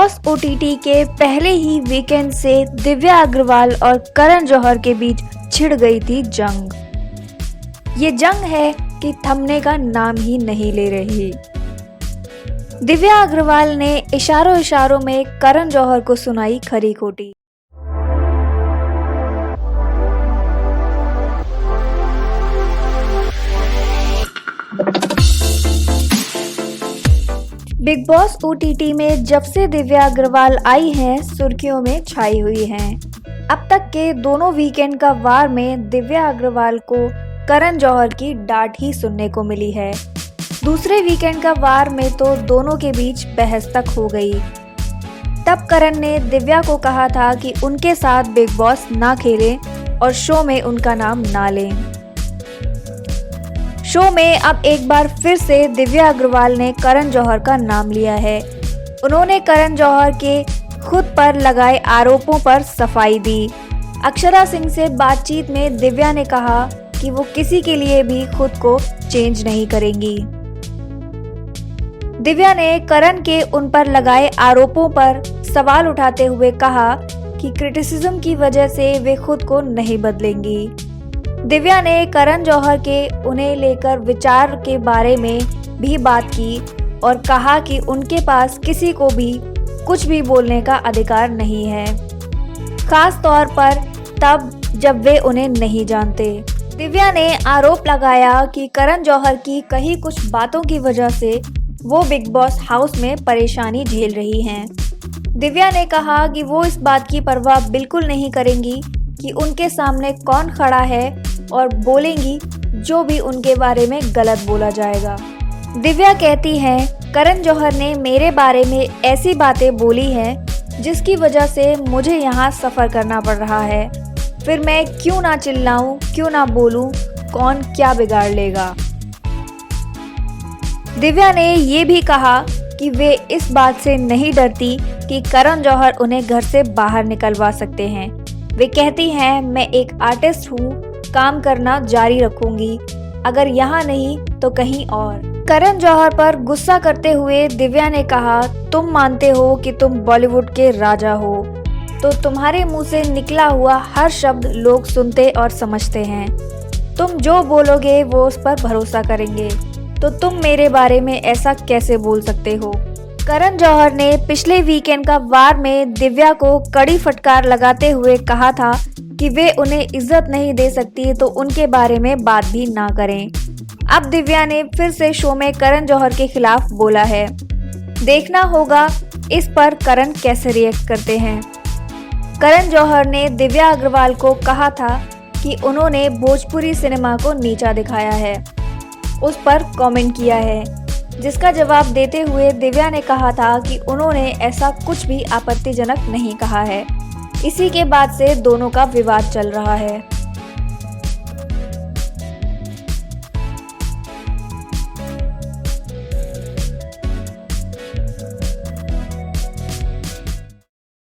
Boss OTT के पहले ही weekend से दिव्या अग्रवाल और करण जौहर के बीच छिड़ गई थी जंग। ये जंग है कि थमने का नाम ही नहीं ले रही। दिव्या अग्रवाल ने इशारों इशारों में करण जौहर को सुनाई खरी खोटी। बिग बॉस ओटीटी में जब से दिव्या अग्रवाल आई हैं, सुर्खियों में छाई हुई हैं। अब तक के दोनों वीकेंड का वार में दिव्या अग्रवाल को करण जौहर की डांट ही सुनने को मिली है। दूसरे वीकेंड का वार में तो दोनों के बीच बहस तक हो गई। तब करण ने दिव्या को कहा था कि उनके साथ बिग बॉस ना खेलें और शो में उनका नाम ना लें। शो में अब एक बार फिर से दिव्या अग्रवाल ने करण जौहर का नाम लिया है। उन्होंने करण जौहर के खुद पर लगाए आरोपों पर सफाई दी। अक्षरा सिंह से बातचीत में दिव्या ने कहा कि वो किसी के लिए भी खुद को चेंज नहीं करेंगी। दिव्या ने करण के उन पर लगाए आरोपों पर सवाल उठाते हुए कहा कि क्रिटिसिज्म की वजह से वे खुद को नहीं बदलेंगी। दिव्या ने करण जौहर के उन्हें लेकर विचार के बारे में भी बात की और कहा कि उनके पास किसी को भी कुछ भी बोलने का अधिकार नहीं है, खास तौर पर तब जब वे उन्हें नहीं जानते। दिव्या ने आरोप लगाया कि करण जौहर की कही कुछ बातों की वजह से वो बिग बॉस हाउस में परेशानी झेल रही हैं। दिव्या ने कहा कि वो इस बात की परवाह बिल्कुल नहीं करेंगी कि उनके सामने कौन खड़ा है और बोलेंगी जो भी उनके बारे में गलत बोला जाएगा। दिव्या कहती हैं, करण जौहर ने मेरे बारे में ऐसी बातें बोली हैं जिसकी वजह से मुझे यहाँ सफ़र करना पड़ रहा है। फिर मैं क्यों ना चिल्लाऊं, क्यों ना बोलूं, कौन क्या बिगाड़ लेगा। दिव्या ने ये भी कहा कि वे इस बात से नहीं डरती कि करण जौहर उन्हें घर से बाहर निकलवा सकते हैं। वे कहती हैं, मैं एक आर्टिस्ट हूँ, काम करना जारी रखूंगी, अगर यहाँ नहीं तो कहीं और। करण जौहर पर गुस्सा करते हुए दिव्या ने कहा, तुम मानते हो कि तुम बॉलीवुड के राजा हो, तो तुम्हारे मुंह से निकला हुआ हर शब्द लोग सुनते और समझते हैं। तुम जो बोलोगे वो उस पर भरोसा करेंगे, तो तुम मेरे बारे में ऐसा कैसे बोल सकते हो। करण जौहर ने पिछले वीकेंड का वार में दिव्या को कड़ी फटकार लगाते हुए कहा था कि वे उन्हें इज्जत नहीं दे सकती तो उनके बारे में बात भी ना करें। अब दिव्या ने फिर से शो में करण जौहर के खिलाफ बोला है। देखना होगा इस पर करण कैसे रिएक्ट करते हैं। करण जौहर ने दिव्या अग्रवाल को कहा था कि उन्होंने भोजपुरी सिनेमा को नीचा दिखाया है, उस पर कमेंट किया है, जिसका जवाब देते हुए दिव्या ने कहा था कि उन्होंने ऐसा कुछ भी आपत्तिजनक नहीं कहा है। इसी के बाद से दोनों का विवाद चल रहा है।